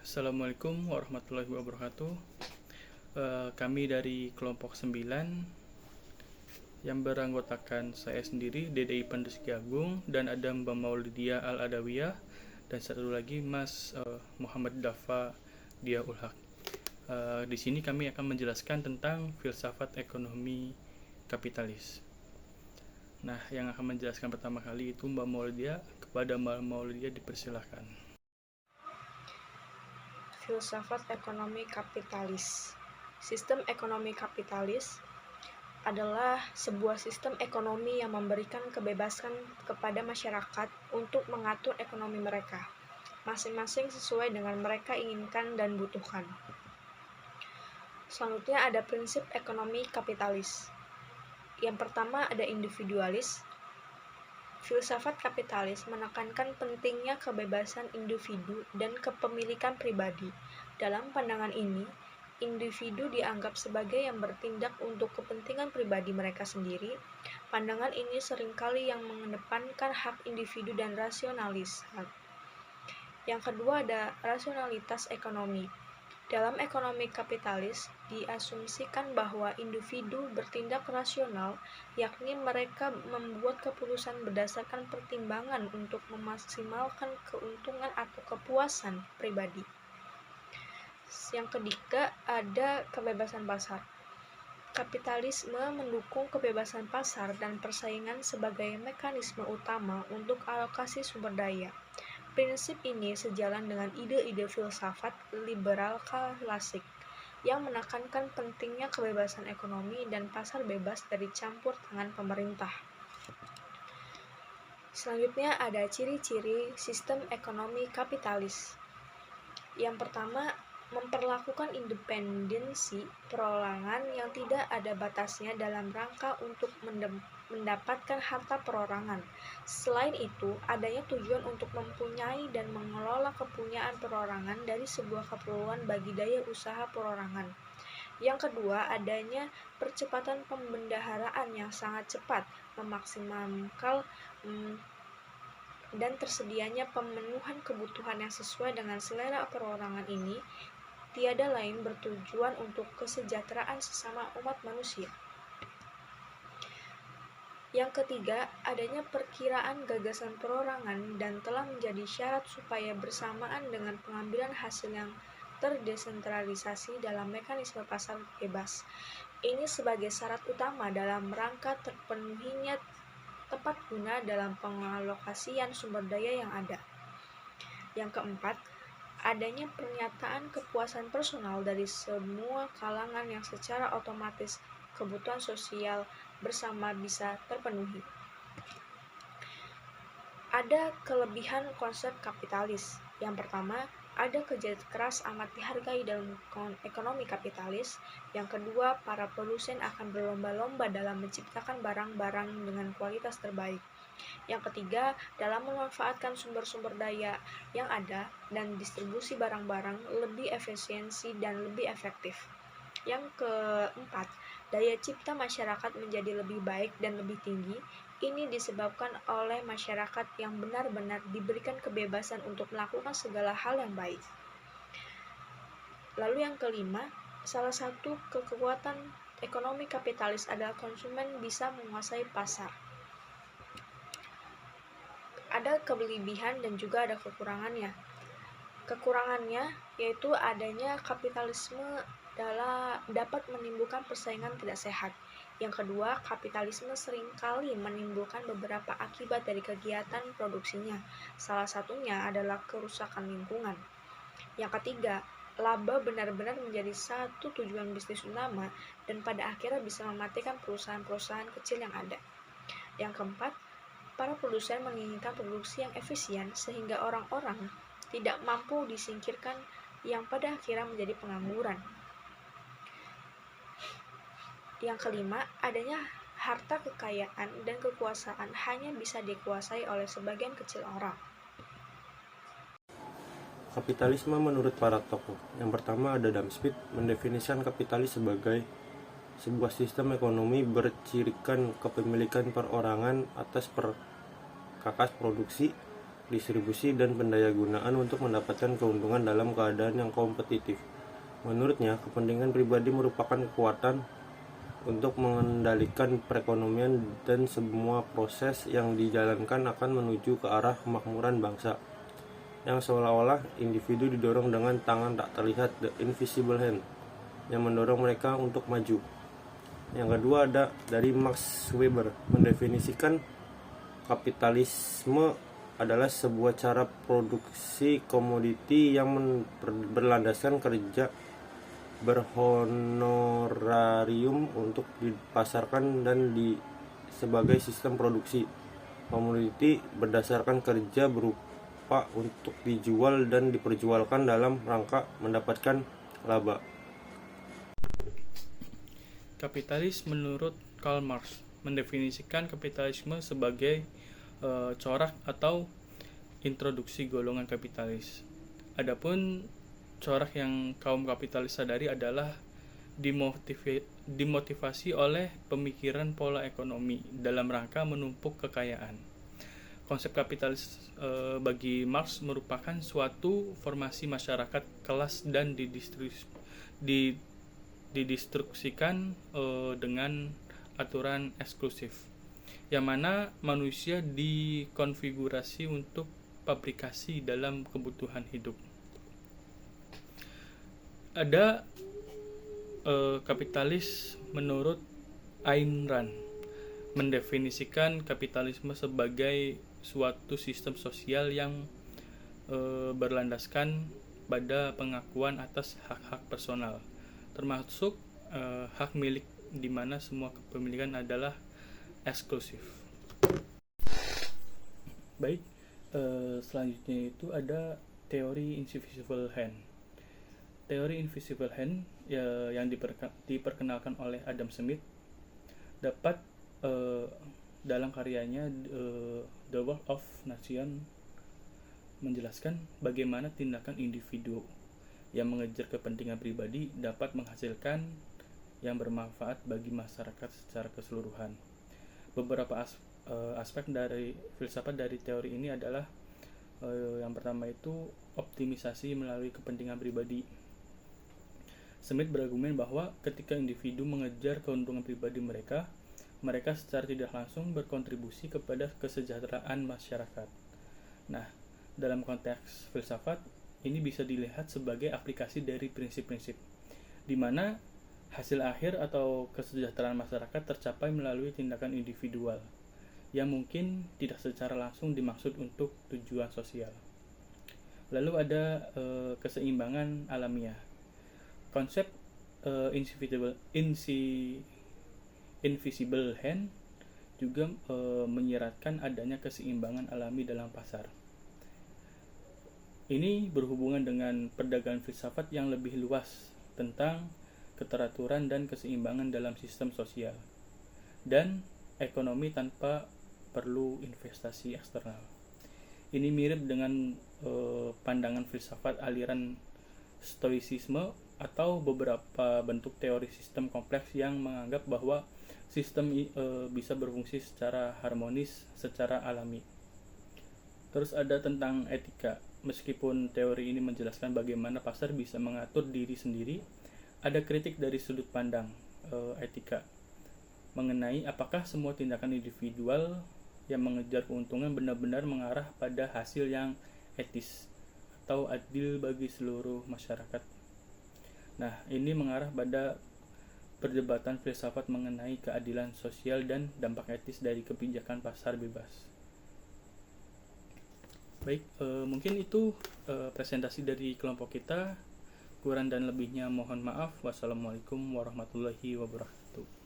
Assalamualaikum warahmatullahi wabarakatuh. Kami dari kelompok 9 yang beranggotakan saya sendiri, DDI Pandus Agung, dan ada Mbak Maulidia Al-Adawiyah, dan satu lagi Mas Muhammad Dafa Diaul Haq. Di sini kami akan menjelaskan tentang filsafat ekonomi kapitalis. Nah, yang akan menjelaskan pertama kali itu Mbak Maulidia. Kepada Mbak Maulidia dipersilahkan. Filsafat ekonomi kapitalis. Sistem ekonomi kapitalis adalah sebuah sistem ekonomi yang memberikan kebebasan kepada masyarakat untuk mengatur ekonomi mereka, masing-masing sesuai dengan mereka inginkan dan butuhkan. Selanjutnya ada prinsip ekonomi kapitalis. Yang pertama ada individualis. Filsafat kapitalis menekankan pentingnya kebebasan individu dan kepemilikan pribadi. Dalam pandangan ini, individu dianggap sebagai yang bertindak untuk kepentingan pribadi mereka sendiri. Pandangan ini seringkali yang mengedepankan hak individu dan rasionalis. Yang kedua ada rasionalitas ekonomi. Dalam ekonomi kapitalis, diasumsikan bahwa individu bertindak rasional, yakni mereka membuat keputusan berdasarkan pertimbangan untuk memaksimalkan keuntungan atau kepuasan pribadi. Yang ketiga, ada kebebasan pasar. Kapitalisme mendukung kebebasan pasar dan persaingan sebagai mekanisme utama untuk alokasi sumber daya. Prinsip ini sejalan dengan ide-ide filsafat liberal klasik yang menekankan pentingnya kebebasan ekonomi dan pasar bebas dari campur tangan pemerintah. Selanjutnya ada ciri-ciri sistem ekonomi kapitalis. Yang pertama, memperlakukan independensi perorangan yang tidak ada batasnya dalam rangka untuk mendapatkan harta perorangan. Selain itu, adanya tujuan untuk mempunyai dan mengelola kepunyaan perorangan dari sebuah keperluan bagi daya usaha perorangan. Yang kedua, adanya percepatan pembendaharaan yang sangat cepat, memaksimalkan dan tersedianya pemenuhan kebutuhan yang sesuai dengan selera perorangan ini tiada lain bertujuan untuk kesejahteraan sesama umat manusia. Yang ketiga, adanya perkiraan gagasan perorangan dan telah menjadi syarat supaya bersamaan dengan pengambilan hasil yang terdesentralisasi dalam mekanisme pasar bebas. Ini sebagai syarat utama dalam rangka terpenuhinya tepat guna dalam pengalokasian sumber daya yang ada. Yang keempat, adanya pernyataan kepuasan personal dari semua kalangan yang secara otomatis kebutuhan sosial bersama bisa terpenuhi. Ada kelebihan konsep kapitalis. Yang pertama, ada kerja keras amat dihargai dalam ekonomi kapitalis. Yang kedua, para produsen akan berlomba-lomba dalam menciptakan barang-barang dengan kualitas terbaik. Yang ketiga, dalam memanfaatkan sumber-sumber daya yang ada dan distribusi barang-barang lebih efisiensi dan lebih efektif. Yang keempat, daya cipta masyarakat menjadi lebih baik dan lebih tinggi. Ini disebabkan oleh masyarakat yang benar-benar diberikan kebebasan untuk melakukan segala hal yang baik. Lalu yang kelima, salah satu kekuatan ekonomi kapitalis adalah konsumen bisa menguasai pasar. Ada kelebihan dan juga ada kekurangannya. Kekurangannya yaitu adanya kapitalisme dapat menimbulkan persaingan tidak sehat. Yang kedua, kapitalisme seringkali menimbulkan beberapa akibat dari kegiatan produksinya. Salah satunya adalah kerusakan lingkungan. Yang ketiga, laba benar-benar menjadi satu tujuan bisnis utama dan pada akhirnya bisa mematikan perusahaan-perusahaan kecil yang ada. Yang keempat, para produsen menginginkan produksi yang efisien sehingga orang-orang tidak mampu disingkirkan yang pada akhirnya menjadi pengangguran. Yang kelima, adanya harta kekayaan dan kekuasaan hanya bisa dikuasai oleh sebagian kecil orang. Kapitalisme menurut para tokoh. Yang pertama ada Adam Smith mendefinisikan kapitalis sebagai sebuah sistem ekonomi bercirikan kepemilikan perorangan atas perkakas produksi distribusi, dan pendayagunaan untuk mendapatkan keuntungan dalam keadaan yang kompetitif. Menurutnya, kepentingan pribadi merupakan kekuatan untuk mengendalikan perekonomian dan semua proses yang dijalankan akan menuju ke arah kemakmuran bangsa, yang seolah-olah individu didorong dengan tangan tak terlihat, the invisible hand, yang mendorong mereka untuk maju. Yang kedua ada dari Max Weber, mendefinisikan kapitalisme adalah sebuah cara produksi komoditi yang berlandaskan kerja berhonorarium untuk dipasarkan dan sebagai sistem produksi. Komoditi berdasarkan kerja berupa untuk dijual dan diperjualkan dalam rangka mendapatkan laba. Kapitalis menurut Karl Marx mendefinisikan kapitalisme sebagai corak atau introduksi golongan kapitalis. Adapun corak yang kaum kapitalis sadari adalah dimotivasi oleh pemikiran pola ekonomi dalam rangka menumpuk kekayaan. Konsep kapitalis bagi Marx merupakan suatu formasi masyarakat kelas dan didistruksikan dengan aturan eksklusif, yang mana manusia dikonfigurasi untuk pabrikasi dalam kebutuhan hidup. Ada kapitalis menurut Ayn Rand, mendefinisikan kapitalisme sebagai suatu sistem sosial yang berlandaskan pada pengakuan atas hak-hak personal, termasuk hak milik, di mana semua kepemilikan adalah eksklusif. Baik, selanjutnya itu ada teori invisible hand. Teori invisible hand yang diperkenalkan oleh Adam Smith dapat dalam karyanya The Wealth of Nations menjelaskan bagaimana tindakan individu yang mengejar kepentingan pribadi dapat menghasilkan yang bermanfaat bagi masyarakat secara keseluruhan. Beberapa aspek dari filsafat dari teori ini adalah yang pertama itu optimisasi melalui kepentingan pribadi. Smith berargumen bahwa ketika individu mengejar keuntungan pribadi mereka secara tidak langsung berkontribusi kepada kesejahteraan masyarakat. Nah, dalam konteks filsafat, ini bisa dilihat sebagai aplikasi dari prinsip-prinsip, di mana hasil akhir atau kesejahteraan masyarakat tercapai melalui tindakan individual, yang mungkin tidak secara langsung dimaksud untuk tujuan sosial. Lalu ada keseimbangan alamiah. Konsep invisible hand juga menyiratkan adanya keseimbangan alami dalam pasar. Ini berhubungan dengan perdagangan filsafat yang lebih luas tentang keteraturan dan keseimbangan dalam sistem sosial dan ekonomi tanpa perlu investasi eksternal. Ini mirip dengan pandangan filsafat aliran stoicisme atau beberapa bentuk teori sistem kompleks yang menganggap bahwa sistem bisa berfungsi secara harmonis, secara alami. Terus ada tentang etika. Meskipun teori ini menjelaskan bagaimana pasar bisa mengatur diri sendiri, ada kritik dari sudut pandang etika mengenai apakah semua tindakan individual yang mengejar keuntungan benar-benar mengarah pada hasil yang etis atau adil bagi seluruh masyarakat. Nah, ini mengarah pada perdebatan filsafat mengenai keadilan sosial dan dampak etis dari kebijakan pasar bebas. Baik, mungkin itu presentasi dari kelompok kita. Kurang dan lebihnya mohon maaf. Wassalamualaikum warahmatullahi wabarakatuh.